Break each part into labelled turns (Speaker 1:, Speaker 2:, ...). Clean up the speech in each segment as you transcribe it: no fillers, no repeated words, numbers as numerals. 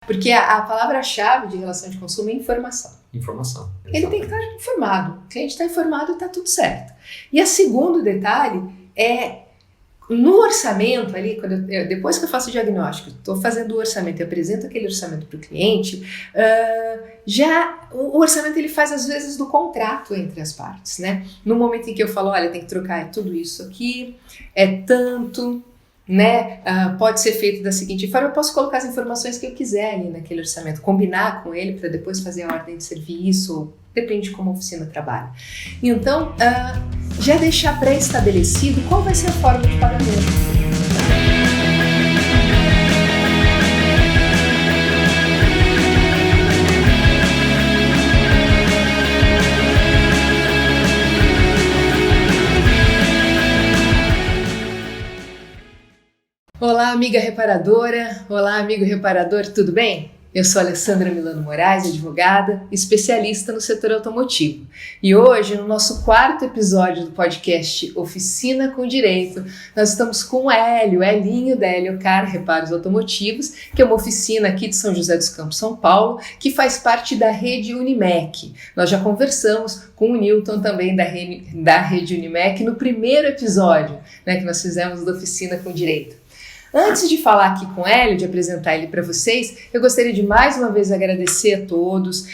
Speaker 1: Porque a palavra-chave de relação de consumo é informação.
Speaker 2: Informação.
Speaker 1: Ele tem que estar informado. O cliente está informado e está tudo certo. E o segundo detalhe é, no orçamento ali, depois que eu faço o diagnóstico, estou fazendo o orçamento e apresento aquele orçamento para o cliente, o orçamento ele faz às vezes do contrato entre as partes, né? No momento em que eu falo, olha, tem que trocar tudo isso aqui, é tanto, né? Pode ser feito da seguinte forma, eu posso colocar as informações que eu quiser ali naquele orçamento, combinar com ele para depois fazer a ordem de serviço, depende de como a oficina trabalha. Então, já deixar pré-estabelecido qual vai ser a forma de pagamento. Olá, amiga reparadora, olá, amigo reparador, tudo bem? Eu sou Alessandra Milano Moraes, advogada, especialista no setor automotivo. E hoje, no nosso 4º episódio do podcast Oficina com Direito, nós estamos com o Hélio, Elinho da Heliocar Reparos Automotivos, que é uma oficina aqui de São José dos Campos, São Paulo, que faz parte da rede Unimec. Nós já conversamos com o Newton também da rede Unimec no primeiro episódio, né, que nós fizemos da Oficina com Direito. Antes de falar aqui com o Hélio, de apresentar ele para vocês, eu gostaria de mais uma vez agradecer a todos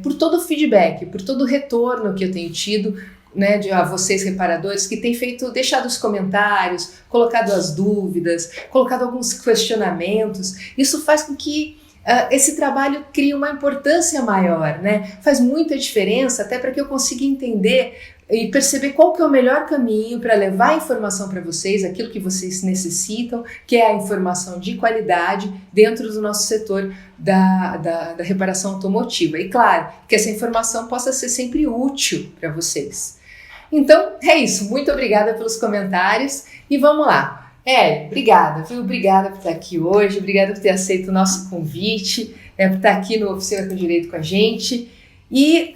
Speaker 1: por todo o feedback, por todo o retorno que eu tenho tido, né, a vocês reparadores que têm deixado os comentários, colocado as dúvidas, colocado alguns questionamentos. Isso faz com que esse trabalho crie uma importância maior, né? Faz muita diferença até para que eu consiga entender e perceber qual que é o melhor caminho para levar a informação para vocês, aquilo que vocês necessitam, que é a informação de qualidade dentro do nosso setor da reparação automotiva. E claro, que essa informação possa ser sempre útil para vocês. Então, é isso. Muito obrigada pelos comentários e vamos lá. Obrigada por estar aqui hoje, obrigada por ter aceito o nosso convite, por estar aqui no Oficina com Direito com a gente. E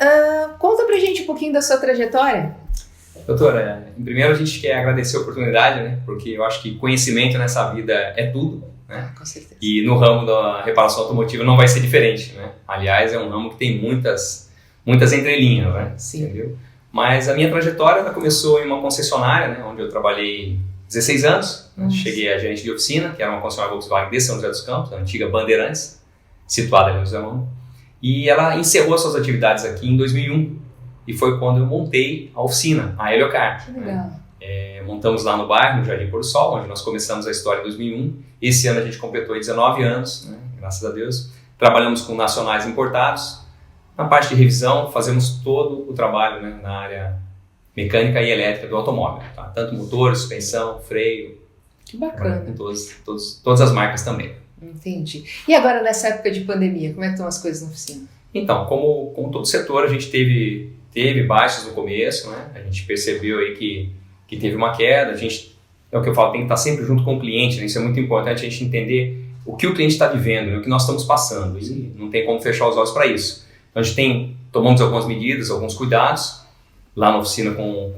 Speaker 1: conta pra gente um pouquinho da sua trajetória.
Speaker 2: Doutora, primeiro a gente quer agradecer a oportunidade, né? Porque eu acho que conhecimento nessa vida é tudo, né?
Speaker 1: Com certeza.
Speaker 2: E no ramo da reparação automotiva não vai ser diferente, né? Aliás, é um ramo que tem muitas entrelinhas, né?
Speaker 1: Sim.
Speaker 2: Entendeu? Mas a minha trajetória começou em uma concessionária, né? Onde eu trabalhei 16 anos. Cheguei a gerente de oficina, que era uma concessionária Volkswagen de São José dos Campos, a antiga Bandeirantes, situada ali no Zé Mão. E ela encerrou as suas atividades aqui em 2001 e foi quando eu montei a oficina, a Heliocar.
Speaker 1: Que legal.
Speaker 2: Montamos lá no bairro, no Jardim Pôr do Sol, onde nós começamos a história em 2001. Esse ano a gente completou 19 anos, né? Graças a Deus. Trabalhamos com nacionais importados. Na parte de revisão, fazemos todo o trabalho, né, na área mecânica e elétrica do automóvel. Tá? Tanto motor, suspensão, freio.
Speaker 1: Que bacana.
Speaker 2: Com todas as marcas também.
Speaker 1: Entendi. E agora, nessa época de pandemia, como é que estão as coisas na oficina?
Speaker 2: Então, como todo setor, a gente teve baixas no começo, né? A gente percebeu aí que teve uma queda. A gente, é o que eu falo, tem que estar sempre junto com o cliente, né? Isso é muito importante, a gente entender o que o cliente está vivendo, né? O que nós estamos passando. E não tem como fechar os olhos para isso. Então, a gente tomamos algumas medidas, alguns cuidados lá na oficina com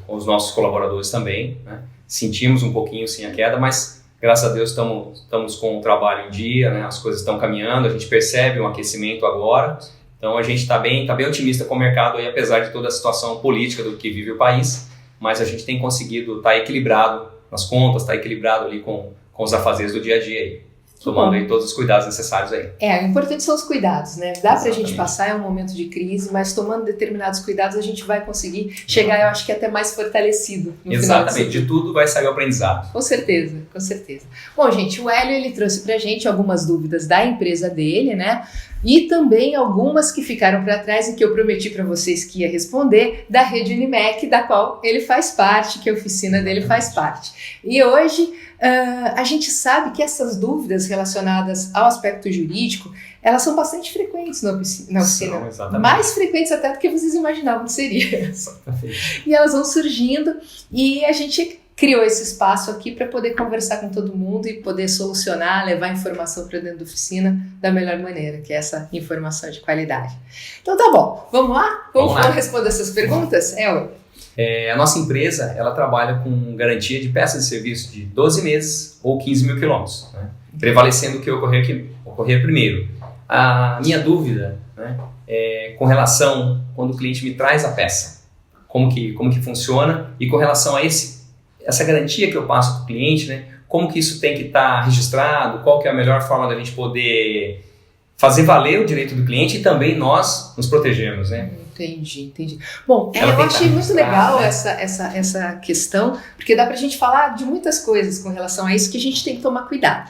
Speaker 2: os nossos colaboradores também, né? Sentimos um pouquinho, sim, a queda, mas graças a Deus estamos com o trabalho em dia, né? As coisas estão caminhando, a gente percebe um aquecimento agora, então a gente está bem otimista com o mercado, aí, apesar de toda a situação política do que vive o país, mas a gente tem conseguido estar equilibrado nas contas, estar equilibrado ali com os afazeres do dia a dia aí. Tomando aí todos os cuidados necessários aí.
Speaker 1: O importante são os cuidados, né? Dá pra gente passar, é um momento de crise, mas tomando determinados cuidados a gente vai conseguir chegar, eu acho que até mais fortalecido no
Speaker 2: Exatamente, de tudo vai sair o aprendizado.
Speaker 1: Com certeza, com certeza. Bom, gente, o Hélio, ele trouxe pra gente algumas dúvidas da empresa dele, né? E também algumas que ficaram para trás e que eu prometi para vocês que ia responder, da rede Unimec, da qual ele faz parte, que a oficina dele faz parte. E hoje a gente sabe que essas dúvidas relacionadas ao aspecto jurídico, elas são bastante frequentes na oficina.
Speaker 2: São,
Speaker 1: mais frequentes até do que vocês imaginavam que seria.
Speaker 2: Exatamente.
Speaker 1: E elas vão surgindo e a gente criou esse espaço aqui para poder conversar com todo mundo e poder solucionar, levar informação para dentro da oficina da melhor maneira, que é essa informação de qualidade. Então tá bom, vamos lá? Vamos responder essas perguntas?
Speaker 2: A nossa empresa, ela trabalha com garantia de peças de serviço de 12 meses ou 15 mil quilômetros, né? Prevalecendo o que ocorrer primeiro. A minha dúvida, né, é com relação quando o cliente me traz a peça, como que funciona, e com relação a essa garantia que eu passo para o cliente, né, como que isso tem que estar registrado, qual que é a melhor forma da gente poder fazer valer o direito do cliente e também nós nos protegermos, né?
Speaker 1: Entendi. Bom, eu achei muito legal, né, essa questão, porque dá pra gente falar de muitas coisas com relação a isso que a gente tem que tomar cuidado.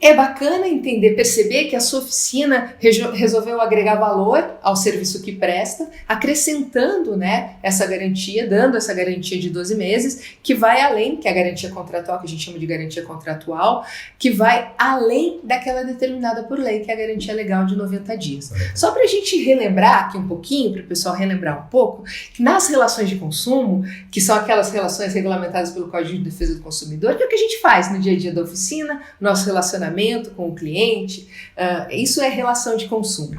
Speaker 1: É bacana entender, perceber que a sua oficina resolveu agregar valor ao serviço que presta, acrescentando, né, essa garantia, dando essa garantia de 12 meses, que vai além, que é a garantia contratual, que a gente chama de garantia contratual, que vai além daquela determinada por lei, que é a garantia legal de 90 dias. Só para a gente relembrar aqui um pouquinho, para o pessoal relembrar um pouco, que nas relações de consumo, que são aquelas relações regulamentadas pelo Código de Defesa do Consumidor, que é o que a gente faz no dia a dia da oficina, nosso relacionamento com o cliente, isso é relação de consumo.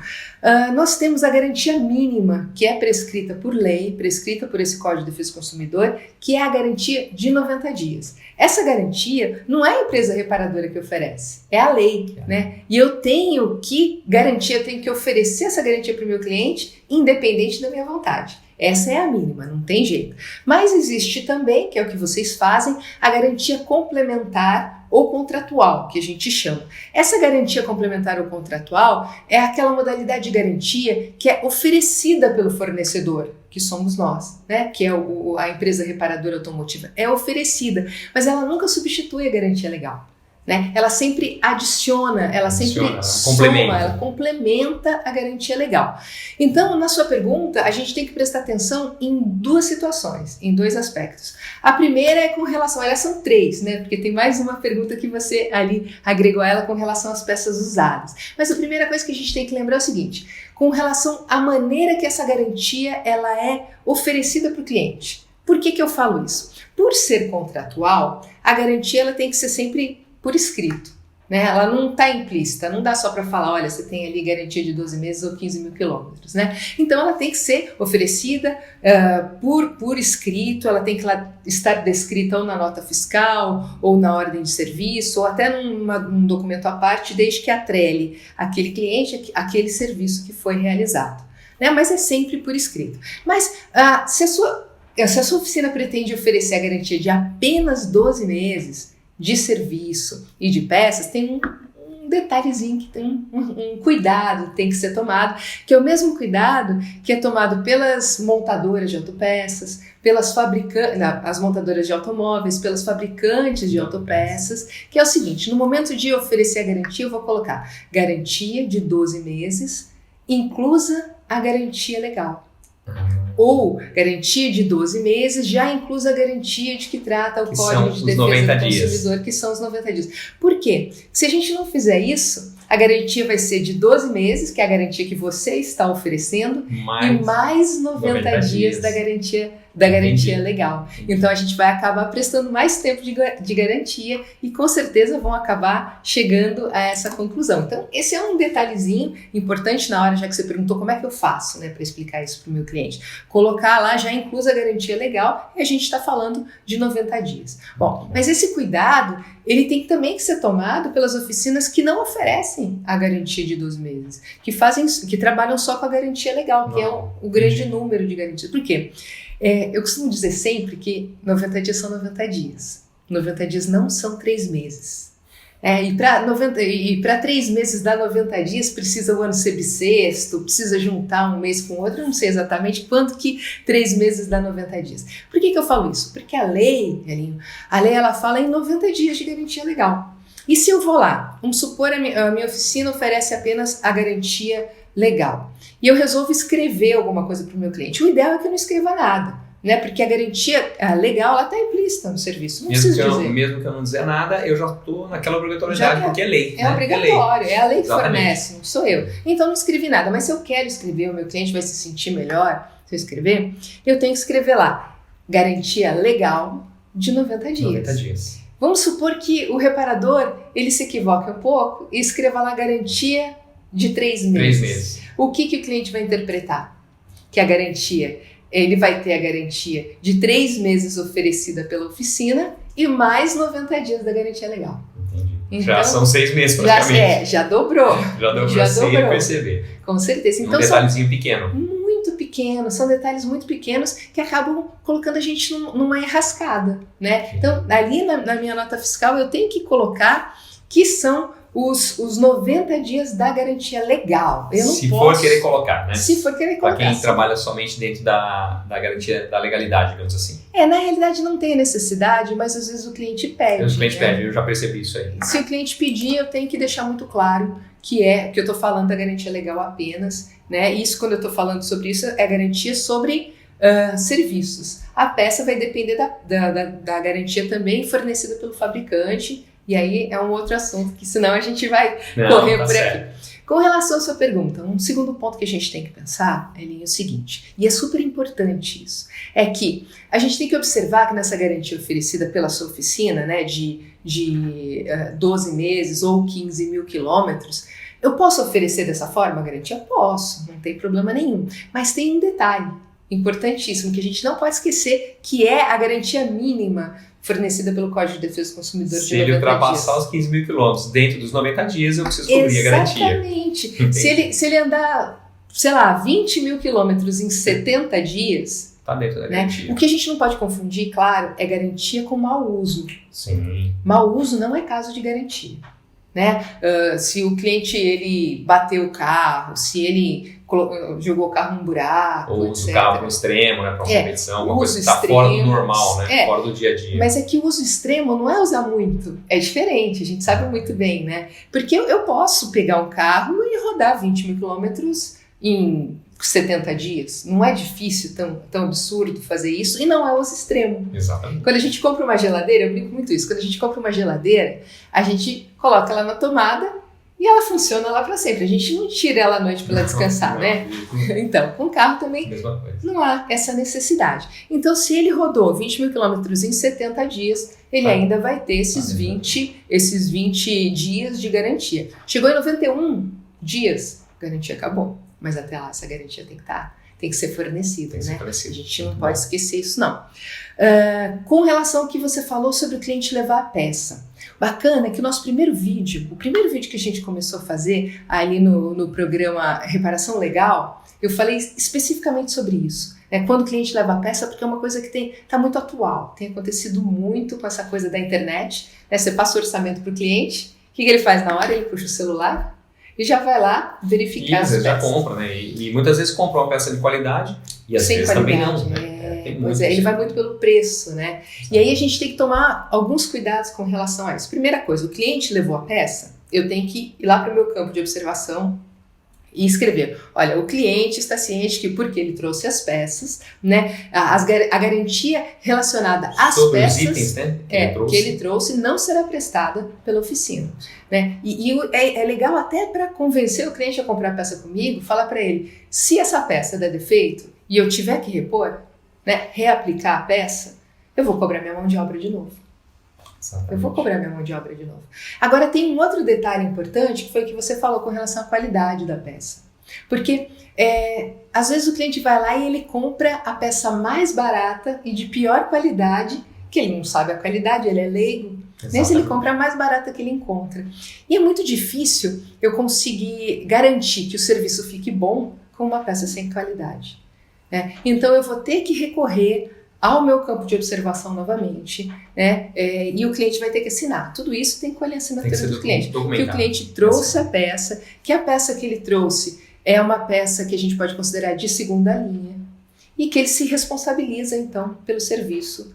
Speaker 1: Nós temos a garantia mínima, que é prescrita por lei, prescrita por esse Código de Defesa do Consumidor, que é a garantia de 90 dias. Essa garantia não é a empresa reparadora que oferece, é a lei, né? E eu tenho que garantir, eu tenho que oferecer essa garantia para o meu cliente, independente da minha vontade. Essa é a mínima, não tem jeito. Mas existe também, que é o que vocês fazem, a garantia complementar ou contratual, que a gente chama. Essa garantia complementar ou contratual é aquela modalidade de garantia que é oferecida pelo fornecedor, que somos nós, né? Que é a empresa reparadora automotiva. É oferecida, mas ela nunca substitui a garantia legal, né? Ela sempre adiciona, ela sempre soma, ela complementa a garantia legal. Então, na sua pergunta, a gente tem que prestar atenção em duas situações, em dois aspectos. A primeira é com relação, aliás, são três, né? Porque tem mais uma pergunta que você ali agregou a ela com relação às peças usadas. Mas a primeira coisa que a gente tem que lembrar é o seguinte, com relação à maneira que essa garantia ela é oferecida para o cliente. Por que eu falo isso? Por ser contratual, a garantia ela tem que ser sempre por escrito, né? Ela não está implícita, não dá só para falar, olha, você tem ali garantia de 12 meses ou 15 mil quilômetros, né? Então ela tem que ser oferecida por escrito, ela tem que estar descrita ou na nota fiscal, ou na ordem de serviço, ou até num documento à parte, desde que atrele aquele cliente, aquele serviço que foi realizado, né? Mas é sempre por escrito. Mas se a sua oficina pretende oferecer a garantia de apenas 12 meses, de serviço e de peças, tem um detalhezinho que tem um cuidado que tem que ser tomado, que é o mesmo cuidado que é tomado pelas montadoras de autopeças, pelas as montadoras de automóveis, pelas fabricantes de autopeças, que é o seguinte, no momento de oferecer a garantia, eu vou colocar garantia de 12 meses, inclusa a garantia legal. Ou garantia de 12 meses, já inclusa a garantia de que trata o Código de Defesa do Consumidor, que são os 90 dias. Por quê? Se a gente não fizer isso, a garantia vai ser de 12 meses, que é a garantia que você está oferecendo, e mais 90 dias da garantia legal. Então a gente vai acabar prestando mais tempo de garantia e com certeza vão acabar chegando a essa conclusão. Então esse é um detalhezinho importante na hora, já que você perguntou como é que eu faço, né, para explicar isso para o meu cliente. Colocar lá já inclusa a garantia legal e a gente está falando de 90 dias. Bom, mas esse cuidado, ele tem também que ser tomado pelas oficinas que não oferecem a garantia de 12 meses, que trabalham só com a garantia legal, que é o grande número de garantias. Por quê? Eu costumo dizer sempre que 90 dias são 90 dias. 90 dias não são 3 meses. E para 3 meses dar 90 dias, precisa o ano ser bissexto, precisa juntar um mês com o outro, eu não sei exatamente quanto que 3 meses dá 90 dias. Por que eu falo isso? Porque a lei, ela fala em 90 dias de garantia legal. E se eu vou lá, vamos supor a minha oficina oferece apenas a garantia legal, e eu resolvo escrever alguma coisa para o meu cliente, o ideal é que eu não escreva nada, né? Porque a garantia legal está implícita no serviço, não preciso dizer.
Speaker 2: Mesmo que eu não dizer nada, eu já estou naquela obrigatoriedade, porque é lei.
Speaker 1: É, né? Obrigatório, é a lei que fornece, não sou eu. Então não escrevi nada, mas se eu quero escrever, o meu cliente vai se sentir melhor se eu escrever, eu tenho que escrever lá, garantia legal de 90 dias.
Speaker 2: 90 dias.
Speaker 1: Vamos supor que o reparador, ele se equivoque um pouco e escreva lá garantia de 3 meses.
Speaker 2: 3 meses.
Speaker 1: O que o cliente vai interpretar? Que a garantia ele vai ter a garantia de 3 meses oferecida pela oficina e mais 90 dias da garantia legal.
Speaker 2: Entendi.
Speaker 1: Então,
Speaker 2: já são 6 meses praticamente.
Speaker 1: Já dobrou.
Speaker 2: Já dobrou sem perceber.
Speaker 1: Com certeza. Então,
Speaker 2: um detalhezinho pequeno.
Speaker 1: Muito pequeno, são detalhes muito pequenos que acabam colocando a gente numa enrascada, né? Então, ali na minha nota fiscal eu tenho que colocar que são os 90 dias da garantia legal. Eu não
Speaker 2: Se
Speaker 1: posso,
Speaker 2: for querer colocar, né?
Speaker 1: Se for querer colocar.
Speaker 2: Para quem
Speaker 1: sim.
Speaker 2: trabalha somente dentro da garantia da legalidade, digamos assim.
Speaker 1: Na realidade não tem necessidade, mas às vezes o cliente pede.
Speaker 2: O cliente pede, eu já percebi isso aí.
Speaker 1: Se o cliente pedir, eu tenho que deixar muito claro que eu estou falando da garantia legal apenas, né? Isso, quando eu estou falando sobre isso, é garantia sobre serviços. A peça vai depender da garantia também fornecida pelo fabricante, e aí é um outro assunto, que senão a gente vai correr por aqui. Com relação à sua pergunta, um segundo ponto que a gente tem que pensar, Elinho, é o seguinte, e é super importante isso, é que a gente tem que observar que nessa garantia oferecida pela sua oficina, né, de 12 meses ou 15 mil quilômetros, eu posso oferecer dessa forma a garantia? Posso, não tem problema nenhum, mas tem um detalhe importantíssimo que a gente não pode esquecer, que é a garantia mínima fornecida pelo Código de Defesa do Consumidor de 90 dias.
Speaker 2: Se ele ultrapassar os 15 mil quilômetros dentro dos 90 dias, eu preciso cobrir a garantia.
Speaker 1: Exatamente. Se ele andar, sei lá, 20 mil quilômetros em 70 dias...
Speaker 2: Está dentro da garantia.
Speaker 1: O que a gente não pode confundir, claro, é garantia com mau uso.
Speaker 2: Sim.
Speaker 1: Mau uso não é caso de garantia. Né? Se o cliente ele bateu o carro, se ele jogou o carro num buraco,
Speaker 2: ou usa o carro no extremo, né, para uma competição, alguma coisa que está
Speaker 1: extremo,
Speaker 2: fora do normal, né, fora do dia a dia.
Speaker 1: Mas é que o uso extremo não é usar muito, é diferente, a gente sabe muito bem, né? Porque eu posso pegar um carro e rodar 20 mil quilômetros em 70 dias. Não é difícil, tão absurdo fazer isso, e não é uso extremo.
Speaker 2: Exatamente.
Speaker 1: Quando a gente compra uma geladeira, eu brinco muito isso, quando a gente compra uma geladeira, a gente coloca ela na tomada e ela funciona lá para sempre. A gente não tira ela à noite para ela descansar, né? Então, com o carro também não há essa necessidade. Então, se ele rodou 20 mil quilômetros em 70 dias, ele ainda vai ter esses 20 dias de garantia. Chegou em 91 dias, a garantia acabou. Mas até lá, essa garantia tem que ser fornecida, né? A gente não pode esquecer isso, não. Com relação ao que você falou sobre o cliente levar a peça. Bacana que o nosso primeiro vídeo que a gente começou a fazer ali no programa Reparação Legal, eu falei especificamente sobre isso. Quando o cliente leva a peça, porque é uma coisa que está muito atual. Tem acontecido muito com essa coisa da internet. Né? Você passa o orçamento para o cliente, o que ele faz na hora? Ele puxa o celular e já vai lá verificar as peças.
Speaker 2: Já compra, né? E muitas vezes compra uma peça de qualidade e às vezes também não. Né?
Speaker 1: Ele vai muito pelo preço, né? E aí a gente tem que tomar alguns cuidados com relação a isso. Primeira coisa, o cliente levou a peça, eu tenho que ir lá para o meu campo de observação e escrever, olha, o cliente está ciente que porque ele trouxe as peças, né, a garantia relacionada às
Speaker 2: sobre
Speaker 1: peças
Speaker 2: os itens, né,
Speaker 1: que ele trouxe não será prestada pela oficina. Né? E é legal até para convencer o cliente a comprar a peça comigo, falar para ele, se essa peça der defeito e eu tiver que repor, né, reaplicar a peça, eu vou cobrar minha mão de obra de novo.
Speaker 2: Exatamente.
Speaker 1: Eu vou cobrar minha mão de obra de novo. Agora tem um outro detalhe importante que foi o que você falou com relação à qualidade da peça. Porque às vezes o cliente vai lá e ele compra a peça mais barata e de pior qualidade, que ele não sabe a qualidade, ele é leigo. Nem se ele compra a mais barata que ele encontra. E é muito difícil eu conseguir garantir que o serviço fique bom com uma peça sem qualidade. Né? Então eu vou ter que recorrer ao meu campo de observação novamente, né? E o cliente vai ter que assinar. Tudo isso tem que colher a assinatura do cliente. Que o cliente trouxe a peça, que a peça que ele trouxe é uma peça que a gente pode considerar de segunda linha e que ele se responsabiliza, então, pelo serviço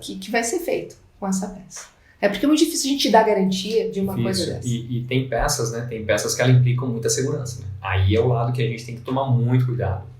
Speaker 1: que vai ser feito com essa peça. Porque é muito difícil a gente dar garantia de uma coisa dessa.
Speaker 2: E tem peças, né? Tem peças que ela implicam muita segurança. Né? Aí é o lado que a gente tem que tomar muito cuidado.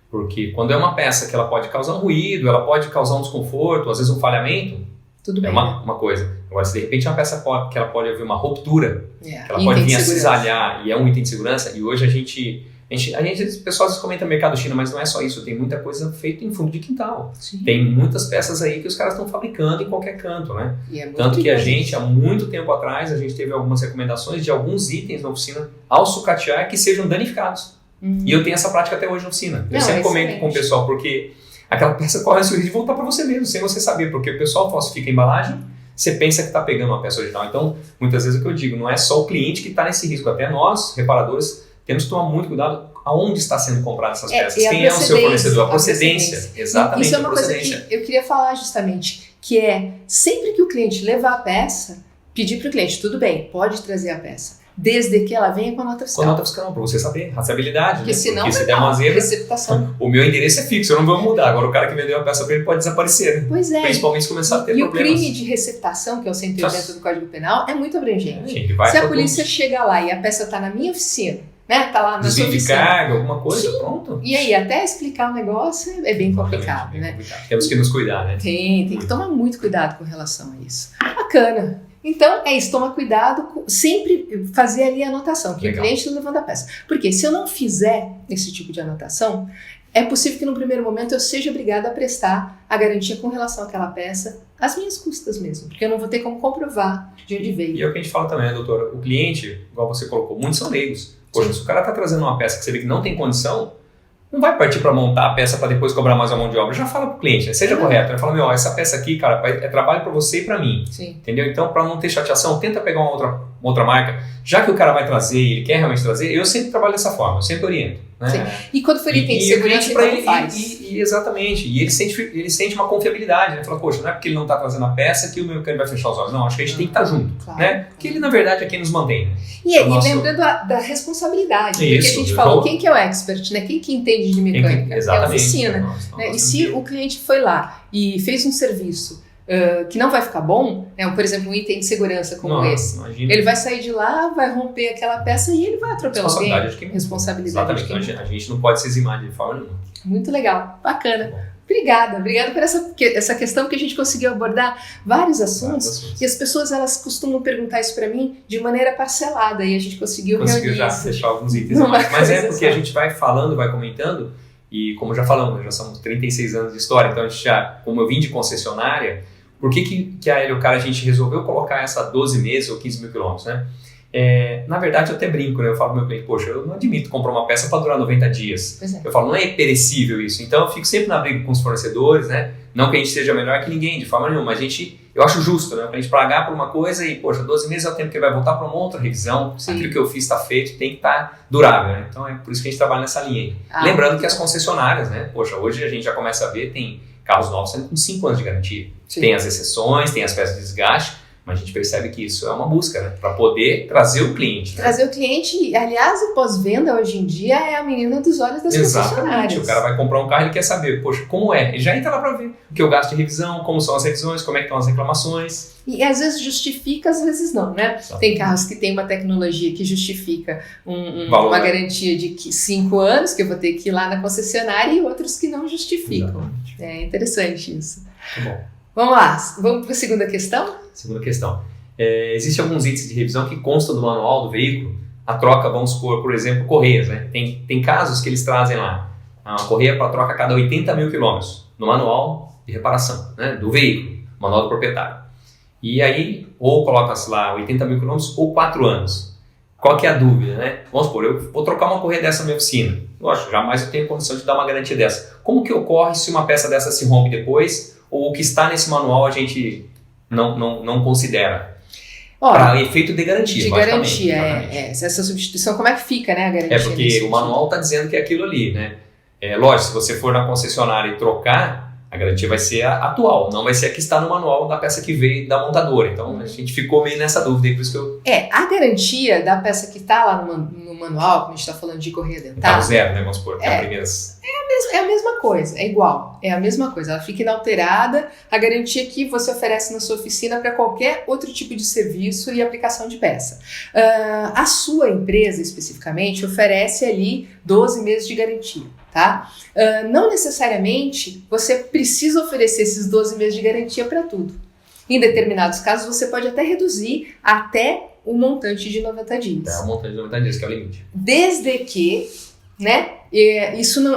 Speaker 2: Porque quando é uma peça que ela pode causar um ruído, ela pode causar um desconforto, às vezes um falhamento,
Speaker 1: tudo bem,
Speaker 2: uma coisa. Agora, se de repente é uma peça que ela pode haver uma ruptura, que ela pode vir a cisalhar e é um item de segurança, e hoje a gente o pessoal às vezes comenta mercado China, mas não é só isso, tem muita coisa feita em fundo de quintal.
Speaker 1: Sim.
Speaker 2: Tem muitas peças aí que os caras estão fabricando em qualquer canto, né?
Speaker 1: Tanto
Speaker 2: que a gente, há muito tempo atrás, a gente teve algumas recomendações de alguns itens na oficina ao sucatear que sejam danificados. E eu tenho essa prática até hoje na oficina. Eu sempre comento com o pessoal, porque aquela peça corre o risco de voltar para você mesmo, sem você saber, porque o pessoal falsifica a embalagem, você pensa que está pegando uma peça original. Então, muitas vezes o que eu digo, não é só o cliente que está nesse risco, até nós, reparadores, temos que tomar muito cuidado aonde está sendo comprada essas peças, quem é o seu fornecedor, a procedência. Exatamente,
Speaker 1: isso é uma coisa que eu queria falar justamente, que é sempre que o cliente levar a peça, pedir para o cliente, tudo bem, pode trazer a peça, desde que ela venha com a nota fiscal.
Speaker 2: Com a nota fiscal, para você saber, rastreabilidade,
Speaker 1: porque senão
Speaker 2: porque se der uma zebra,
Speaker 1: receptação.
Speaker 2: O meu endereço é fixo, eu não vou mudar. Agora o cara que vendeu a peça para ele pode desaparecer, né?
Speaker 1: Pois é.
Speaker 2: Principalmente se começar a ter problemas.
Speaker 1: E o crime de receptação, que é o 180 do Código Penal, é muito abrangente.
Speaker 2: Se
Speaker 1: a polícia chega lá e a peça está na minha oficina, né? Tá lá na sua oficina.
Speaker 2: Carga, alguma coisa, pronto.
Speaker 1: E aí, até explicar o negócio é bem complicado,
Speaker 2: bem
Speaker 1: né?
Speaker 2: complicado. Temos que nos cuidar, né?
Speaker 1: Tem que tomar muito cuidado com relação a isso. Bacana. Então, é isso, toma cuidado, sempre fazer ali a anotação, que o cliente está levando a peça. Porque se eu não fizer esse tipo de anotação, é possível que no primeiro momento eu seja obrigada a prestar a garantia com relação àquela peça, às minhas custas mesmo, porque eu não vou ter como comprovar de onde veio.
Speaker 2: E é o que a gente fala também, doutora, o cliente, igual você colocou, muitos são leigos. Poxa, se o cara está trazendo uma peça que você vê que não tem condição, não vai partir para montar a peça para depois cobrar mais a mão de obra. Já fala pro cliente, né? Seja correto. Ele fala, essa peça aqui, cara, é trabalho para você e para mim.
Speaker 1: Sim.
Speaker 2: Entendeu? Então, para não ter chateação, tenta pegar uma outra marca. Já que o cara vai trazer e ele quer realmente trazer, eu sempre trabalho dessa forma, eu sempre oriento. Né?
Speaker 1: Sim. E quando for item de segurança,
Speaker 2: ele
Speaker 1: faz.
Speaker 2: Exatamente. E ele sente uma confiabilidade. Né? Fala, poxa, não é porque ele não está trazendo a peça que o meu mecânico vai fechar os olhos. Não, acho que a gente tem que estar junto.
Speaker 1: Claro.
Speaker 2: Né? Porque ele, na verdade, é quem nos mantém. Né?
Speaker 1: E lembrando da responsabilidade. Porque a gente falou, quem que é o expert? Né? Quem que entende de mecânica? É a oficina. Né? E se o cliente foi lá e fez um serviço que não vai ficar bom, né? Por exemplo, um item de segurança como esse. Imagina. Ele vai sair de lá, vai romper aquela peça e ele vai atropelar alguém. Responsabilidade de quem?
Speaker 2: A gente não pode se eximar de forma nenhuma.
Speaker 1: Muito legal, bacana. Obrigada por essa questão que a gente conseguiu abordar vários assuntos. E as pessoas elas costumam perguntar isso para mim de maneira parcelada e a gente conseguiu reunir
Speaker 2: já
Speaker 1: isso.
Speaker 2: Deixar alguns itens. Mas é porque a gente vai falando, vai comentando e como já falamos, já são 36 anos de história, então a gente já, como eu vim de concessionária, por que a Heliocar a gente resolveu colocar essa 12 meses ou 15 mil quilômetros, né? Na verdade, eu até brinco, né? Eu falo pro meu cliente, poxa, eu não admito comprar uma peça para durar 90 dias. Eu falo, não é perecível isso. Então, eu fico sempre na briga com os fornecedores, né? Não que a gente seja melhor que ninguém, de forma nenhuma, mas eu acho justo, né? Pra gente pagar por uma coisa e, poxa, 12 meses é o tempo que ele vai voltar para uma outra revisão. Sim. Aquilo que eu fiz está feito, tem que estar durável, né? Então, é por isso que a gente trabalha nessa linha aí. Lembrando que as concessionárias, né? Poxa, hoje a gente já começa a ver, tem carros novos saindo com 5 anos de garantia. Sim. Tem as exceções, tem as peças de desgaste, mas a gente percebe que isso é uma busca, né? Para poder trazer o cliente. Né?
Speaker 1: Trazer o cliente, aliás, o pós-venda hoje em dia é a menina dos olhos das concessionárias.
Speaker 2: O cara vai comprar um carro e ele quer saber, poxa, como é? Ele já entra lá para ver o que eu gasto de revisão, como são as revisões, como é que estão as reclamações.
Speaker 1: E às vezes justifica, às vezes não, né? Exato. Tem carros que tem uma tecnologia que justifica uma garantia de 5 anos, que eu vou ter que ir lá na concessionária, e outros que não justificam. Exatamente. É interessante isso.
Speaker 2: Muito bom.
Speaker 1: Vamos lá, vamos para a segunda questão?
Speaker 2: Segunda questão. Existem alguns itens de revisão que constam do manual do veículo. A troca, vamos supor, por exemplo, correias. Né? Tem casos que eles trazem lá uma correia para troca a cada 80 mil quilômetros no manual de reparação, né, do veículo, manual do proprietário. E aí, ou coloca-se lá 80 mil quilômetros ou 4 anos. Qual que é a dúvida, né? Vamos supor, eu vou trocar uma correia dessa na minha oficina. Lógico, jamais eu tenho condição de dar uma garantia dessa. Como que ocorre se uma peça dessa se rompe depois ou o que está nesse manual a gente não considera? Para efeito de garantia,
Speaker 1: de garantia, essa substituição, como é que fica, né, a garantia?
Speaker 2: É porque o manual está dizendo que é aquilo ali, né? Lógico, se você for na concessionária e trocar, a garantia vai ser a atual, não vai ser a que está no manual da peça que veio da montadora. Então, a gente ficou meio nessa dúvida, por isso que eu...
Speaker 1: a garantia da peça que está lá no manual, quando a gente está falando de correia dentada...
Speaker 2: Tá zero, né, vamos supor,
Speaker 1: é a mesma coisa, é igual, é a mesma coisa, ela fica inalterada, a garantia que você oferece na sua oficina para qualquer outro tipo de serviço e aplicação de peça. A sua empresa, especificamente, oferece ali 12 meses de garantia. Tá? Não necessariamente você precisa oferecer esses 12 meses de garantia para tudo. Em determinados casos, você pode até reduzir até o montante de 90 dias.
Speaker 2: O montante de 90 dias, que é o limite.
Speaker 1: Desde que, né,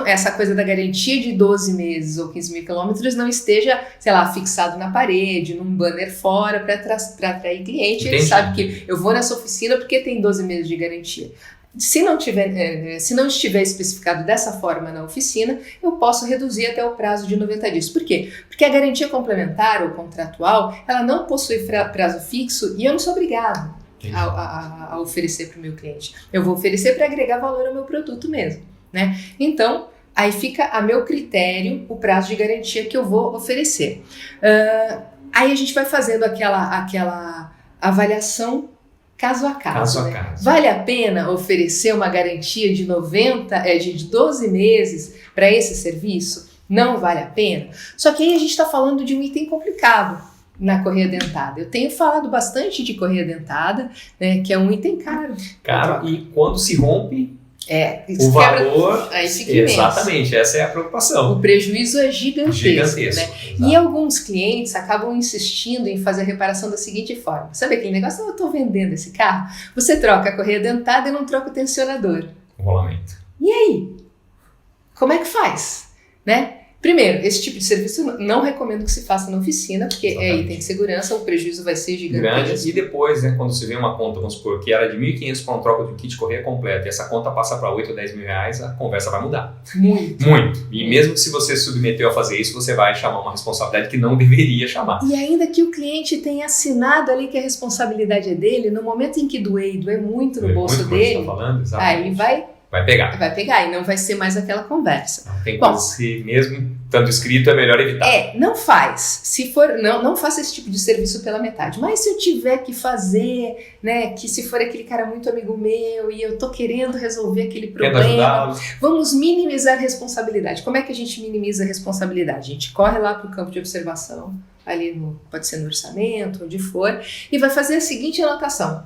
Speaker 1: essa coisa da garantia de 12 meses ou 15 mil quilômetros não esteja, sei lá, fixado na parede, num banner fora para atrair cliente. Entendi. Ele sabe que eu vou nessa oficina porque tem 12 meses de garantia. Se não estiver especificado dessa forma na oficina, eu posso reduzir até o prazo de 90 dias. Por quê? Porque a garantia complementar ou contratual, ela não possui prazo fixo e eu não sou obrigado a oferecer para o meu cliente. Eu vou oferecer para agregar valor ao meu produto mesmo, né? Então, aí fica a meu critério o prazo de garantia que eu vou oferecer. Aí a gente vai fazendo aquela avaliação caso a caso. Né? Vale a pena oferecer uma garantia de 12 meses para esse serviço? Não vale a pena? Só que aí a gente está falando de um item complicado na correia dentada. Eu tenho falado bastante de correia dentada, né, que é um item caro.
Speaker 2: Caro, e quando se rompe o valor,
Speaker 1: aí fica
Speaker 2: exatamente, essa é a preocupação.
Speaker 1: O prejuízo é gigantesco. Né? E alguns clientes acabam insistindo em fazer a reparação da seguinte forma. Sabe aquele negócio? Eu estou vendendo esse carro. Você troca a correia dentada e não troca o tensionador.
Speaker 2: O rolamento.
Speaker 1: E aí? Como é que faz? Né? Primeiro, esse tipo de serviço não recomendo que se faça na oficina, porque é item de segurança, o prejuízo vai ser gigantesco.
Speaker 2: E depois, né, quando você vê uma conta, vamos supor, que era de R$ 1.500 para uma troca de kit correia completa, e essa conta passa para 8 ou 10 mil reais, a conversa vai mudar. Muito. E mesmo que se você se submeteu a fazer isso, você vai chamar uma responsabilidade que não deveria chamar.
Speaker 1: E ainda que o cliente tenha assinado ali que a responsabilidade é dele, no momento em que doer muito no bolso dele, aí vai pegar e não vai ser mais aquela conversa.
Speaker 2: Tem coisas que mesmo estando escrito é melhor evitar.
Speaker 1: Não faz. Se for, não faça esse tipo de serviço pela metade. Mas se eu tiver que fazer, né, que se for aquele cara muito amigo meu e eu tô querendo resolver aquele problema, vamos minimizar a responsabilidade. Como é que a gente minimiza a responsabilidade? A gente corre lá para o campo de observação, pode ser no orçamento, onde for, e vai fazer a seguinte anotação.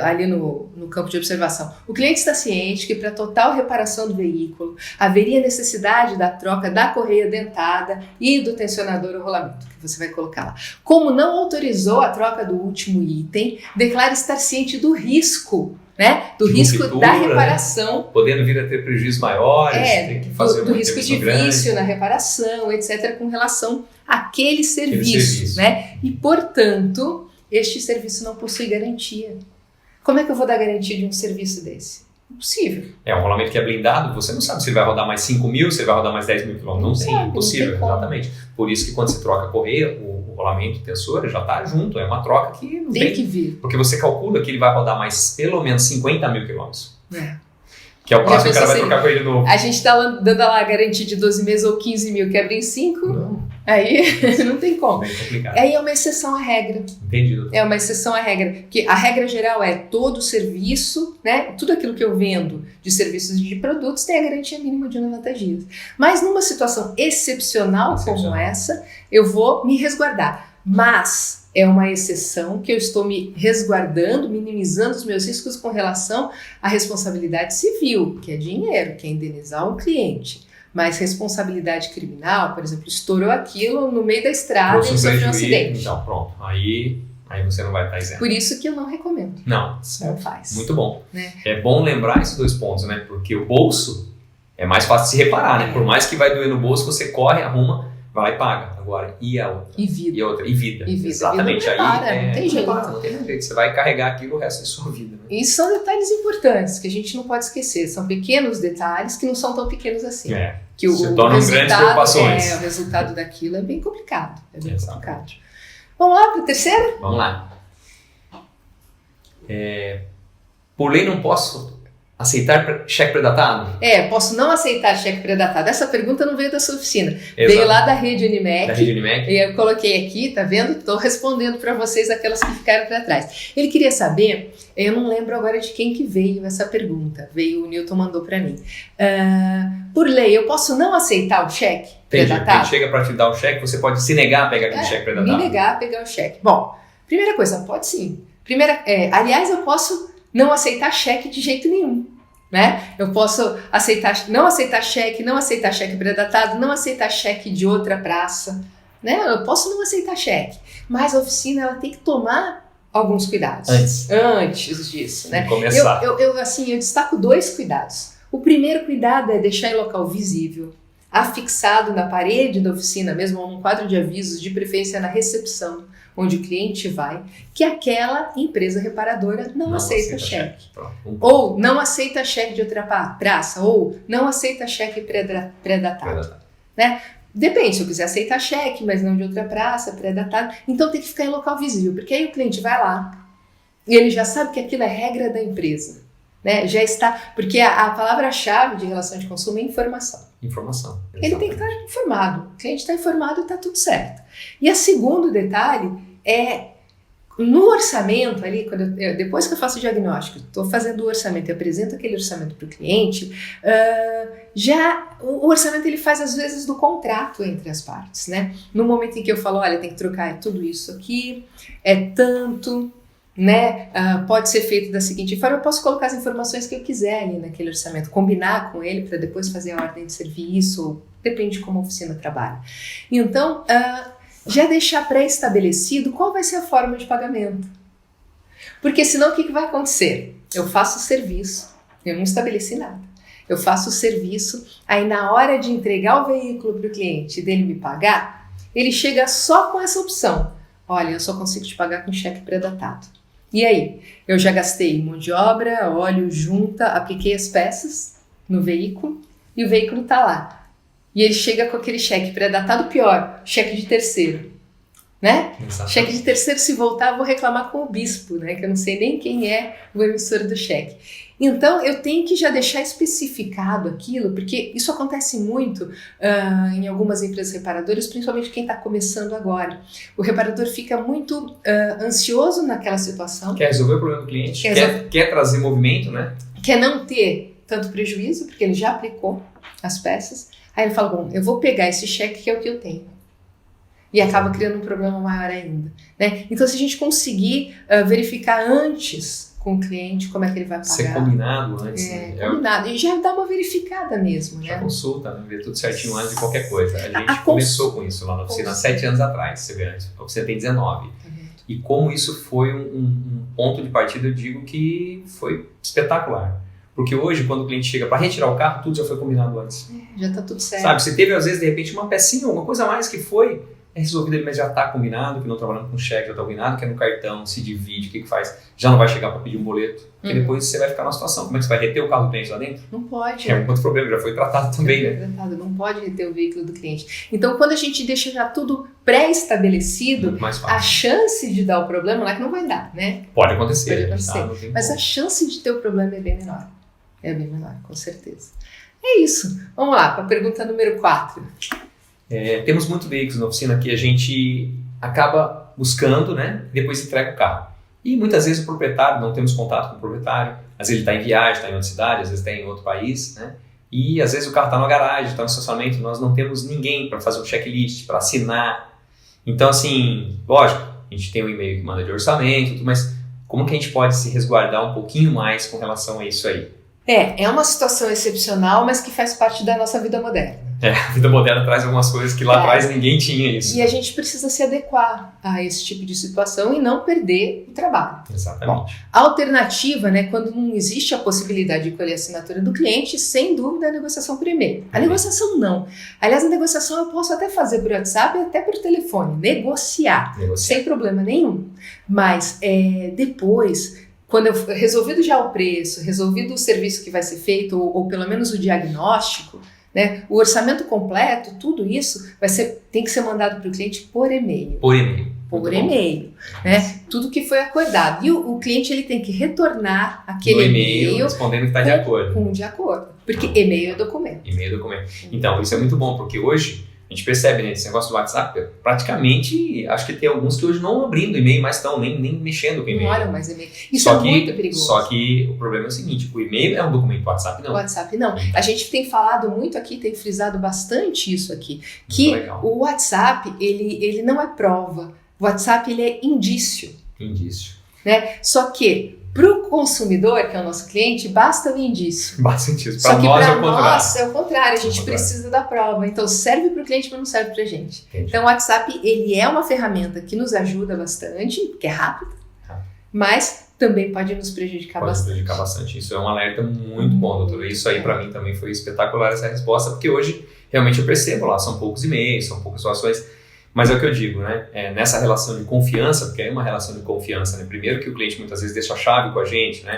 Speaker 1: Ali no campo de observação. O cliente está ciente que para total reparação do veículo haveria necessidade da troca da correia dentada e do tensionador ou rolamento, que você vai colocar lá. Como não autorizou a troca do último item, declara estar ciente do risco, né? Do risco da reparação.
Speaker 2: Né? Podendo vir a ter prejuízos maiores, tem que fazer
Speaker 1: do risco de vício na reparação, etc., com relação àquele serviço. Né? E, portanto, este serviço não possui garantia. Como é que eu vou dar garantia de um serviço desse? Impossível.
Speaker 2: Um rolamento que é blindado, você não sabe se ele vai rodar mais 5 mil, se ele vai rodar mais 10 mil quilômetros. Impossível, exatamente. Por isso que quando se troca a correia, o rolamento e tensor já está junto, é uma troca que não tem
Speaker 1: que vir.
Speaker 2: Porque você calcula que ele vai rodar mais pelo menos 50 mil quilômetros. Que é o próximo que o cara vai trocar com ele novo.
Speaker 1: A gente está dando lá a garantia de 12 meses ou 15 mil, quebra em 5.
Speaker 2: Não.
Speaker 1: Aí não tem como.
Speaker 2: Bem complicado.
Speaker 1: Aí é uma exceção à regra.
Speaker 2: Entendido.
Speaker 1: É uma exceção à regra. Porque a regra geral é todo serviço, né? Tudo aquilo que eu vendo de serviços e de produtos tem a garantia mínima de 90 dias. Mas numa situação excepcional como essa, eu vou me resguardar. Mas é uma exceção que eu estou me resguardando, minimizando os meus riscos com relação à responsabilidade civil, que é dinheiro, que é indenizar um cliente. Mas responsabilidade criminal, por exemplo, estourou aquilo no meio da estrada e sofreu um acidente.
Speaker 2: Então, pronto. Aí você não vai estar isento.
Speaker 1: Por isso que eu não recomendo.
Speaker 2: Não
Speaker 1: faz.
Speaker 2: Muito bom.
Speaker 1: Né?
Speaker 2: É bom lembrar esses 2 pontos, né? Porque o bolso é mais fácil de se reparar, né? Por mais que vai doer no bolso, você corre, arruma, vai lá e paga. Agora, e a outra?
Speaker 1: E vida.
Speaker 2: E a outra? E vida.
Speaker 1: Vida
Speaker 2: Exatamente.
Speaker 1: não repara, não tem jeito.
Speaker 2: Não tem jeito. Você vai carregar aquilo o resto da sua vida. Né?
Speaker 1: E são detalhes importantes que a gente não pode esquecer. São pequenos detalhes que não são tão pequenos assim. Que
Speaker 2: se tornam grandes preocupações.
Speaker 1: O resultado daquilo é bem complicado. Complicado. Vamos lá para o terceiro?
Speaker 2: Vamos lá. Por lei não posso aceitar cheque predatado?
Speaker 1: Posso não aceitar cheque predatado. Essa pergunta não veio da sua oficina.
Speaker 2: Exato.
Speaker 1: Veio lá da Rede Unimed.
Speaker 2: Da Rede Unimed.
Speaker 1: E eu coloquei aqui, tá vendo? Estou respondendo para vocês aquelas que ficaram para trás. Ele queria saber, eu não lembro agora de quem que veio essa pergunta. O Newton mandou para mim. Por lei, eu posso não aceitar o cheque predatado?
Speaker 2: Quem chega para te dar o cheque, você pode se negar a pegar aquele cheque predatado.
Speaker 1: Me negar a pegar o cheque. Bom, primeira coisa, pode sim. Aliás, eu posso não aceitar cheque de jeito nenhum, né? Eu posso não aceitar cheque predatado, não aceitar cheque de outra praça, né? Eu posso não aceitar cheque, mas a oficina ela tem que tomar alguns cuidados antes disso, né?
Speaker 2: Começar.
Speaker 1: Eu destaco 2 cuidados. O primeiro cuidado é deixar em local visível, afixado na parede da oficina mesmo, ou num quadro de avisos, de preferência na recepção, onde o cliente vai, que aquela empresa reparadora não aceita cheque. Ou não aceita cheque de outra praça, ou não aceita cheque pré-datado. Né? Depende, se eu quiser aceitar cheque, mas não de outra praça, pré-datado. Então tem que ficar em local visível, porque aí o cliente vai lá e ele já sabe que aquilo é regra da empresa. Né? Já está, porque a palavra-chave de relação de consumo é informação.
Speaker 2: Informação.
Speaker 1: Ele tem que estar informado. O cliente está informado e está tudo certo. E o segundo detalhe é no orçamento ali, depois que eu faço o diagnóstico, estou fazendo o orçamento e apresento aquele orçamento para o cliente, já o orçamento ele faz às vezes do contrato entre as partes, né? No momento em que eu falo, olha, tem que trocar tudo isso aqui, é tanto, né? Pode ser feito da seguinte forma, eu posso colocar as informações que eu quiser ali naquele orçamento, combinar com ele para depois fazer a ordem de serviço, depende de como a oficina trabalha. Então, já deixar pré-estabelecido qual vai ser a forma de pagamento. Porque senão o que vai acontecer? Eu faço o serviço, eu não estabeleci nada. Eu faço o serviço, aí na hora de entregar o veículo para o cliente e dele me pagar, ele chega só com essa opção. Olha, eu só consigo te pagar com cheque pré-datado. E aí? Eu já gastei mão de obra, óleo, junta, apliquei as peças no veículo e o veículo está lá. E ele chega com aquele cheque pré-datado, pior, cheque de terceiro, né? Exatamente. Cheque de terceiro, se voltar, eu vou reclamar com o bispo, né? Que eu não sei nem quem é o emissor do cheque. Então, eu tenho que já deixar especificado aquilo, porque isso acontece muito em algumas empresas reparadoras, principalmente quem está começando agora. O reparador fica muito ansioso naquela situação.
Speaker 2: Quer resolver o problema do cliente, quer trazer movimento, né?
Speaker 1: Quer não ter tanto prejuízo, porque ele já aplicou as peças. Aí ele fala, bom, eu vou pegar esse cheque que é o que eu tenho. E acaba criando um problema maior ainda. Né? Então, se a gente conseguir verificar antes com o cliente como é que ele vai pagar.
Speaker 2: Ser combinado antes. Né?
Speaker 1: Combinado. E já dá uma verificada mesmo.
Speaker 2: Já
Speaker 1: né?
Speaker 2: Consulta, né? Ver tudo certinho antes de qualquer coisa. A gente começou com isso lá na oficina há 7 anos atrás. Você vê, a oficina tem 19. E como isso foi um ponto de partida, eu digo que foi espetacular. Porque hoje, quando o cliente chega para retirar o carro, tudo já foi combinado antes.
Speaker 1: Já está tudo certo.
Speaker 2: Sabe, você teve, às vezes, de repente, uma pecinha, alguma coisa a mais que foi resolvida, mas já está combinado, que não trabalhando com cheque, já está combinado, que é no cartão, se divide, o que faz? Já não vai chegar para pedir um boleto, porque depois você vai ficar numa situação. Como é que você vai reter o carro do cliente lá dentro?
Speaker 1: Não pode.
Speaker 2: É um outro problema, já foi tratado também, né?
Speaker 1: Não pode reter o veículo do cliente. Então, quando a gente deixa já tudo pré-estabelecido, a chance de dar o problema não é que não vai dar, né?
Speaker 2: Pode acontecer.
Speaker 1: Mas a chance de ter o problema é bem menor. É bem menor, com certeza. É isso. Vamos lá, para a pergunta número 4.
Speaker 2: Temos muitos veículos na oficina que a gente acaba buscando, né? Depois entrega o carro. E muitas vezes o proprietário, não temos contato com o proprietário. Às vezes ele está em viagem, está em outra cidade, às vezes está em outro país, né? E às vezes o carro está na garagem, está no estacionamento, nós não temos ninguém para fazer um checklist, para assinar. Então, assim, lógico, a gente tem um e-mail que manda de orçamento, mas como que a gente pode se resguardar um pouquinho mais com relação a isso aí?
Speaker 1: É uma situação excepcional, mas que faz parte da nossa vida moderna.
Speaker 2: A vida moderna traz algumas coisas que lá atrás ninguém tinha isso.
Speaker 1: E a gente precisa se adequar a esse tipo de situação e não perder o trabalho.
Speaker 2: Exatamente.
Speaker 1: Bom, a alternativa, né, quando não existe a possibilidade de colher a assinatura do cliente, sem dúvida a negociação por e-mail. A negociação não. Aliás, a negociação eu posso até fazer por WhatsApp e até por telefone. Negociar. Sem problema nenhum. Mas depois... Quando eu resolvido já o preço, resolvido o serviço que vai ser feito, ou pelo menos o diagnóstico, né, o orçamento completo, tudo isso tem que ser mandado para o cliente por e-mail. Por e-mail. Né? Tudo que foi acordado. E o cliente ele tem que retornar aquele e-mail
Speaker 2: respondendo que está de acordo.
Speaker 1: Com de acordo. Porque e-mail é documento.
Speaker 2: E-mail é documento. Então, isso é muito bom, porque hoje a gente percebe, né, esse negócio do WhatsApp, praticamente, acho que tem alguns que hoje não abrindo e-mail, mas estão nem mexendo com e-mail.
Speaker 1: Não olham mais e-mail. Isso é muito perigoso.
Speaker 2: Só que o problema é o seguinte, o e-mail é um documento, o WhatsApp não.
Speaker 1: O WhatsApp não. A gente tem falado muito aqui, tem frisado bastante isso aqui, que o WhatsApp, ele não é prova. O WhatsApp, ele é indício. Né? Só que para o consumidor, que é o nosso cliente, basta o indício.
Speaker 2: Basta o indício. Para nós é o contrário.
Speaker 1: Nós é o contrário, a gente precisa da prova. Então serve para o cliente, mas não serve para a gente. Entendi. Então o WhatsApp, ele é uma ferramenta que nos ajuda bastante, que é rápida, mas também pode nos prejudicar bastante.
Speaker 2: Pode prejudicar bastante. Isso é um alerta muito bom, doutor. Isso aí para mim também foi espetacular essa resposta, porque hoje realmente eu percebo lá, são poucos e-mails, são poucas situações. Mas é o que eu digo, né? Nessa relação de confiança, porque é uma relação de confiança, né? Primeiro que o cliente muitas vezes deixa a chave com a gente, né?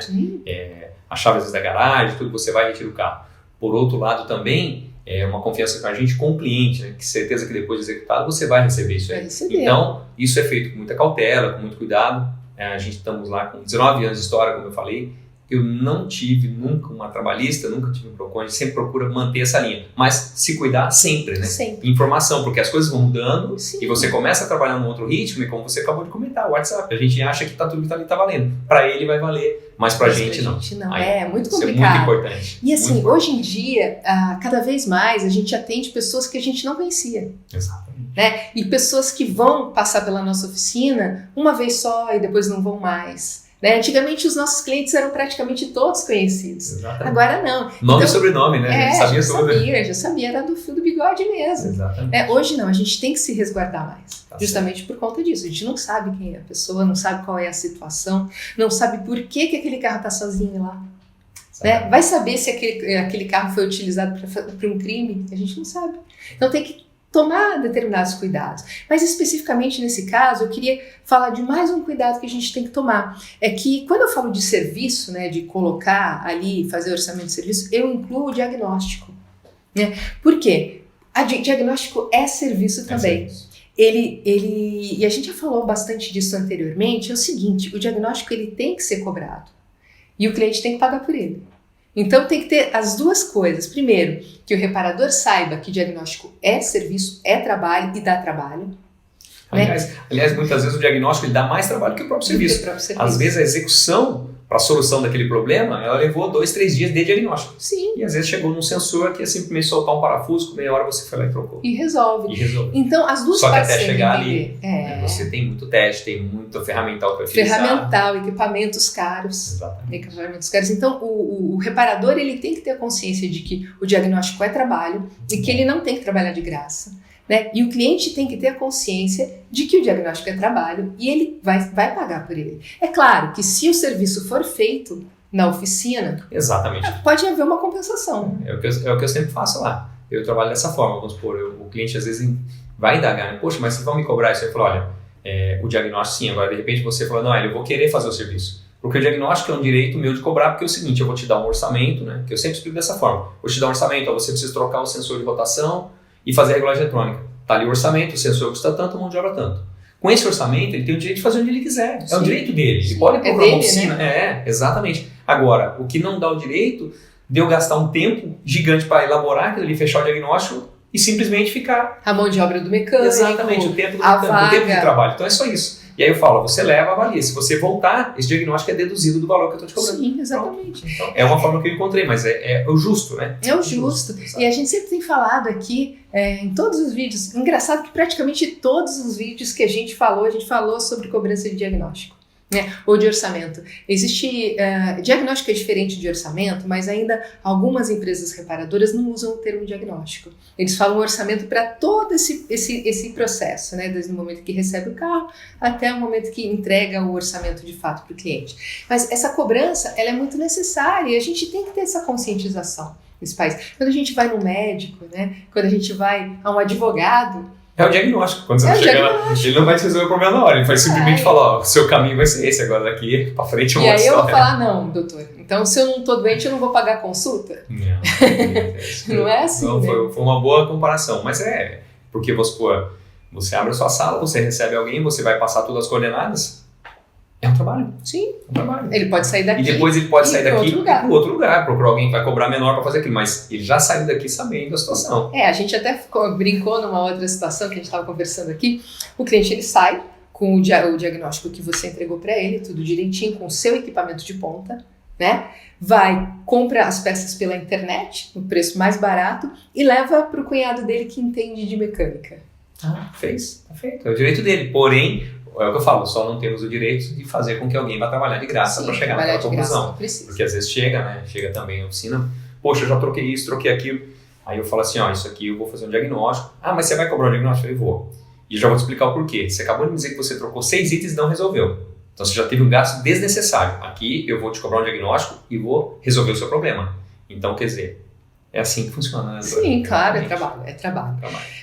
Speaker 2: A chave às vezes da garagem, tudo, você vai e retira o carro. Por outro lado também, é uma confiança com a gente, com o cliente, né? Que certeza que depois de executado você vai receber isso aí. Então, isso é feito com muita cautela, com muito cuidado. A gente estamos lá com 19 anos de história, como eu falei. Eu não tive nunca uma trabalhista, nunca tive um PROCON, a gente sempre procura manter essa linha. Mas se cuidar sempre, né?
Speaker 1: Sempre.
Speaker 2: Informação, porque as coisas vão mudando.
Speaker 1: Sim.
Speaker 2: E você começa a trabalhar num outro ritmo, e como você acabou de comentar, o WhatsApp, a gente acha que tudo que tá ali tá valendo. Para ele vai valer, mas pra gente não.
Speaker 1: Aí, é muito complicado.
Speaker 2: Isso é muito importante.
Speaker 1: E assim, hoje em dia, cada vez mais a gente atende pessoas que a gente não conhecia.
Speaker 2: Exatamente.
Speaker 1: Né? E pessoas que vão passar pela nossa oficina uma vez só e depois não vão mais. Né? Antigamente os nossos clientes eram praticamente todos conhecidos.
Speaker 2: Exatamente.
Speaker 1: Agora não.
Speaker 2: Nome e sobrenome, né?
Speaker 1: Já sabia, era do fio do bigode mesmo.
Speaker 2: Exatamente.
Speaker 1: Hoje não, a gente tem que se resguardar mais.
Speaker 2: Tá
Speaker 1: justamente
Speaker 2: certo.
Speaker 1: por conta disso. A gente não sabe quem é a pessoa, não sabe qual é a situação, não sabe por que aquele carro está sozinho lá. Né? Vai saber se aquele carro foi utilizado para um crime? A gente não sabe. Então tem que tomar determinados cuidados. Mas especificamente nesse caso, eu queria falar de mais um cuidado que a gente tem que tomar. É que quando eu falo de serviço, né, de colocar ali, fazer orçamento de serviço, eu incluo o diagnóstico. Né? Por quê? Diagnóstico é serviço também. E a gente já falou bastante disso anteriormente, é o seguinte, o diagnóstico ele tem que ser cobrado. E o cliente tem que pagar por ele. Então tem que ter as duas coisas. Primeiro, que o reparador saiba que diagnóstico é serviço, é trabalho e dá trabalho.
Speaker 2: Aliás, muitas vezes o diagnóstico ele dá mais trabalho que o próprio serviço. Às vezes a execução para a solução daquele problema, ela levou 2, 3 dias de diagnóstico.
Speaker 1: Sim.
Speaker 2: E às vezes chegou num sensor que é simplesmente soltar um parafuso, com meia hora você foi lá e trocou.
Speaker 1: E resolve. Então as duas
Speaker 2: partes. Só que
Speaker 1: partes
Speaker 2: até chegar ali, você tem muito teste, tem muito ferramental para utilizar.
Speaker 1: Ferramental, equipamentos caros.
Speaker 2: Exatamente.
Speaker 1: Equipamentos caros. Então o reparador ele tem que ter a consciência de que o diagnóstico é trabalho e que ele não tem que trabalhar de graça. Né? E o cliente tem que ter a consciência de que o diagnóstico é trabalho e ele vai pagar por ele. É claro que se o serviço for feito na oficina,
Speaker 2: exatamente,
Speaker 1: pode haver uma compensação.
Speaker 2: É o que eu sempre faço lá. Eu trabalho dessa forma, vamos supor, o cliente às vezes vai indagar, né? Poxa, mas vocês vão me cobrar isso? Eu falo, olha, o diagnóstico sim, agora de repente você fala, não, eu vou querer fazer o serviço. Porque o diagnóstico é um direito meu de cobrar, porque é o seguinte, eu vou te dar um orçamento, né? Que eu sempre explico dessa forma. Vou te dar um orçamento, você precisa trocar o sensor de rotação e fazer a regulagem eletrônica. Está ali o orçamento, o sensor custa tanto, a mão de obra tanto. Com esse orçamento, ele tem o direito de fazer onde ele quiser. Sim. É o direito dele. Ele pode cobrar uma oficina. Né? Exatamente. Agora, o que não dá o direito de eu gastar um tempo gigante para elaborar aquilo ali, fechar o diagnóstico e simplesmente ficar...
Speaker 1: A mão de obra do mecânico.
Speaker 2: Exatamente, o tempo do mecânico, o tempo de trabalho. Então é só isso. E aí eu falo, você leva, avalia. Se você voltar, esse diagnóstico é deduzido do valor que eu estou te cobrando.
Speaker 1: Sim, exatamente.
Speaker 2: Então, é uma forma que eu encontrei, mas é o justo, né?
Speaker 1: É o justo. E a gente sempre tem falado aqui, em todos os vídeos, engraçado que praticamente todos os vídeos que a gente falou sobre cobrança de diagnóstico. Né, ou de orçamento. Existe, diagnóstico é diferente de orçamento, mas ainda algumas empresas reparadoras não usam o termo diagnóstico. Eles falam orçamento para todo esse processo, né, desde o momento que recebe o carro até o momento que entrega o orçamento de fato para o cliente. Mas essa cobrança, ela é muito necessária e a gente tem que ter essa conscientização nesse país. Quando a gente vai no médico, né, quando a gente vai a um advogado,
Speaker 2: é o diagnóstico. Quando você chega lá, ele não vai te resolver o problema na hora. Ele vai simplesmente falar, o seu caminho vai ser esse, agora daqui pra frente é uma
Speaker 1: história. E aí eu vou falar, não, doutor, então se eu não tô doente, eu não vou pagar a consulta? Não é assim,
Speaker 2: não,
Speaker 1: né?
Speaker 2: Foi uma boa comparação, mas porque você abre a sua sala, você recebe alguém, você vai passar todas as coordenadas, é um trabalho.
Speaker 1: Sim.
Speaker 2: É um trabalho.
Speaker 1: Ele pode sair daqui.
Speaker 2: E depois ele pode sair daqui
Speaker 1: e para
Speaker 2: outro lugar, procurar alguém que vai cobrar menor para fazer aquilo, mas ele já saiu daqui sabendo a situação.
Speaker 1: A gente até brincou numa outra situação que a gente estava conversando aqui. O cliente ele sai com o diagnóstico que você entregou para ele, tudo direitinho, com o seu equipamento de ponta, né? Compra as peças pela internet, no preço mais barato, e leva para o cunhado dele que entende de mecânica.
Speaker 2: Tá feito. É o direito dele, porém, é o que eu falo, só não temos o direito de fazer com que alguém vá trabalhar de graça para chegar naquela conclusão. Porque às vezes chega também a oficina, poxa, eu já troquei isso, troquei aquilo. Aí eu falo assim, isso aqui eu vou fazer um diagnóstico. Ah, mas você vai cobrar o diagnóstico? Eu vou. E já vou te explicar o porquê. Você acabou de me dizer que você trocou 6 itens e não resolveu. Então você já teve um gasto desnecessário. Aqui eu vou te cobrar um diagnóstico e vou resolver o seu problema. Então, quer dizer, É assim que funciona, né?
Speaker 1: Sim, claro, é trabalho.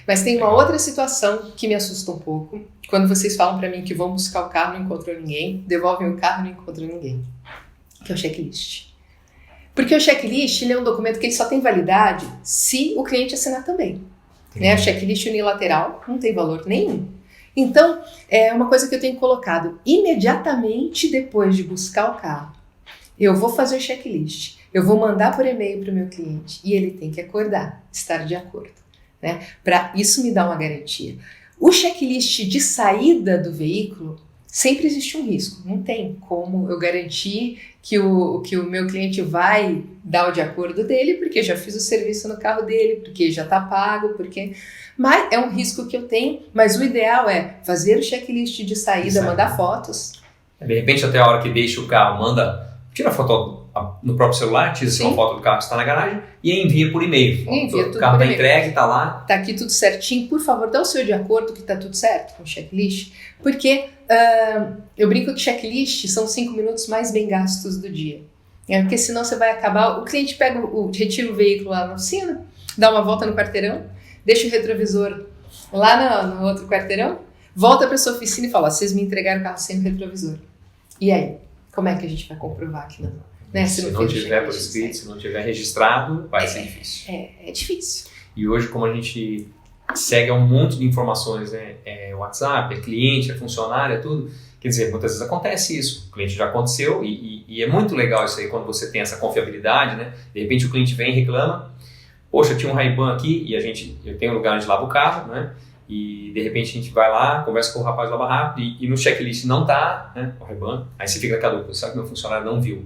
Speaker 1: Mas tem uma outra situação que me assusta um pouco. Quando vocês falam pra mim que vão buscar o carro e não encontram ninguém, devolvem o carro e não encontram ninguém. Que é o checklist. Porque o checklist, ele é um documento que ele só tem validade se o cliente assinar também. Né? O checklist unilateral não tem valor nenhum. Então, é uma coisa que eu tenho colocado. Imediatamente depois de buscar o carro, eu vou fazer o checklist. Eu vou mandar por e-mail para o meu cliente e ele tem que acordar, estar de acordo. Né? Para isso me dá uma garantia. O checklist de saída do veículo, sempre existe um risco. Não tem como eu garantir que o meu cliente vai dar o de acordo dele, porque já fiz o serviço no carro dele, porque já está pago, Mas é um risco que eu tenho, mas o ideal é fazer o checklist de saída, mandar fotos.
Speaker 2: De repente, até a hora que deixa o carro, tira a foto no próprio celular, tira uma foto do carro que está na garagem e envia por e-mail. O carro está entregue, está lá.
Speaker 1: Está aqui tudo certinho, por favor, dá o seu de acordo que está tudo certo com o checklist, porque eu brinco que checklist são 5 minutos mais bem gastos do dia. Porque senão você vai acabar, o cliente retira o veículo lá na oficina, dá uma volta no quarteirão, deixa o retrovisor lá no outro quarteirão, volta para sua oficina e fala, vocês me entregaram o carro sem o retrovisor. E aí? Como é que a gente vai comprovar que não? Né?
Speaker 2: Se não tiver por escrito, se não tiver registrado, vai ser difícil.
Speaker 1: É difícil.
Speaker 2: E hoje, como a gente segue um monte de informações, né? É WhatsApp, é cliente, é funcionário, é tudo. Quer dizer, muitas vezes acontece isso. O cliente já aconteceu e é muito legal isso aí quando você tem essa confiabilidade, né? De repente o cliente vem e reclama. Poxa, eu tinha um Ray-Ban aqui e eu tenho um lugar onde lava o carro, né? E de repente a gente vai lá, conversa com o rapaz lava rápido e no checklist não tá, né? O Ray-Ban. Aí você fica naquela dúvida, sabe que meu funcionário não viu.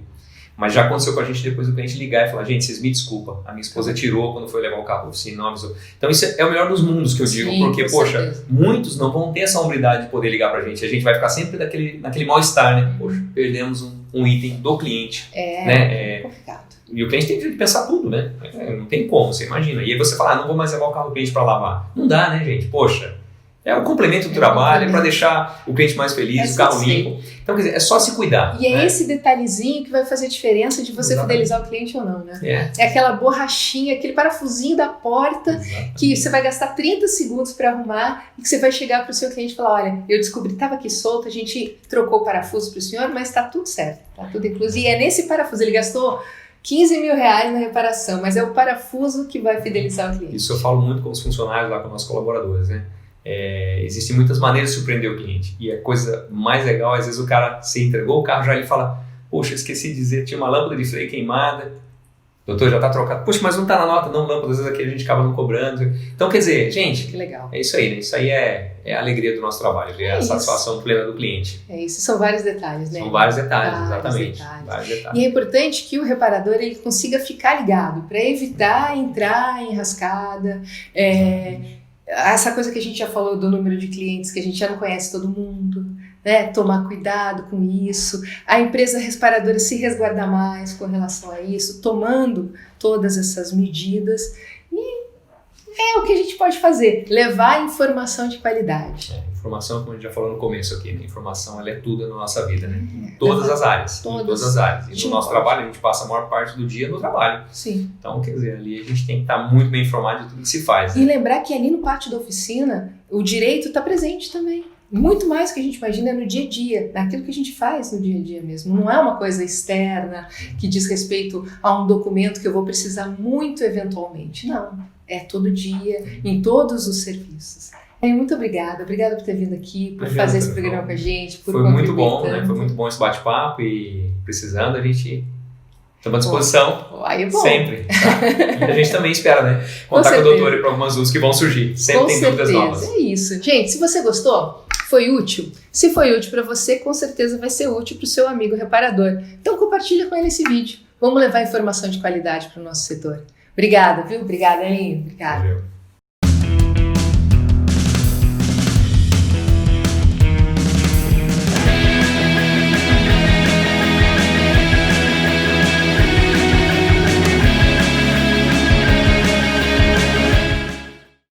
Speaker 2: Mas já aconteceu com a gente depois do cliente ligar e falar, gente, vocês me desculpam, a minha esposa tirou quando foi levar o carro para a oficina, não avisou. Então isso é o melhor dos mundos que eu digo, porque, poxa, muitos não vão ter essa hombridade de poder ligar para a gente vai ficar sempre naquele mal-estar, né? Poxa, perdemos um item do cliente.
Speaker 1: É complicado.
Speaker 2: E o cliente tem que pensar tudo, né? Não tem como, você imagina. E aí você fala, não vou mais levar o carro do cliente para lavar. Não dá, né, gente? Poxa, é um complemento do trabalho, é para deixar o cliente mais feliz, o carro limpo. Então, quer dizer, é só se cuidar.
Speaker 1: E é esse detalhezinho que vai fazer a diferença de você fidelizar o cliente ou não, né? É aquela borrachinha, aquele parafusinho da porta que você vai gastar 30 segundos para arrumar e que você vai chegar para o seu cliente e falar, olha, eu descobri, estava aqui solto, a gente trocou o parafuso para o senhor, mas está tudo certo, está tudo incluso. E é nesse parafuso, ele gastou 15 mil reais na reparação, mas é o parafuso que vai fidelizar o cliente.
Speaker 2: Isso eu falo muito com os funcionários lá, com os nossos colaboradores, né? Existem muitas maneiras de surpreender o cliente e a coisa mais legal, às vezes o cara, se entregou o carro, já ele fala, poxa, esqueci de dizer, tinha uma lâmpada de freio queimada, doutor, já está trocado, poxa, mas não está na nota, não, lâmpada, às vezes aqui a gente acaba não cobrando. Então, quer dizer, gente,
Speaker 1: que legal.
Speaker 2: É isso aí, né? Isso aí é a alegria do nosso trabalho, a satisfação plena do cliente.
Speaker 1: É isso, são vários detalhes, né?
Speaker 2: São vários detalhes, exatamente. Vários detalhes.
Speaker 1: E é importante que o reparador ele consiga ficar ligado para evitar entrar em enrascada, essa coisa que a gente já falou do número de clientes, que a gente já não conhece todo mundo, né? Tomar cuidado com isso, a empresa reparadora se resguardar mais com relação a isso, tomando todas essas medidas, e é o que a gente pode fazer, levar informação de qualidade.
Speaker 2: Informação, como a gente já falou no começo aqui, né? Informação ela é tudo na nossa vida, né? Em todas as áreas. Todas as áreas. E no nosso trabalho, a gente passa a maior parte do dia no trabalho.
Speaker 1: Sim.
Speaker 2: Então, quer dizer, ali a gente tem que estar muito bem informado de tudo que se faz. Né?
Speaker 1: E lembrar que ali no pátio da oficina, o direito está presente também. Muito mais que a gente imagina no dia a dia, naquilo que a gente faz no dia a dia mesmo. Não é uma coisa externa que diz respeito a um documento que eu vou precisar muito eventualmente. Não. É todo dia, em todos os serviços. Muito obrigada por ter vindo aqui, por fazer esse programa com a gente, por
Speaker 2: Foi muito bom, né? Foi muito bom esse bate-papo e precisando a gente estamos à disposição sempre. Tá? E a gente também espera, né? Contar com o doutor e para algumas dúvidas que vão surgir. Sempre tem dúvidas novas.
Speaker 1: É isso. Gente, se você gostou, foi útil? Se foi útil para você, com certeza vai ser útil para o seu amigo reparador. Então compartilha com ele esse vídeo. Vamos levar informação de qualidade para o nosso setor. Obrigada, viu? Obrigada, Aline. Obrigada.
Speaker 2: Valeu.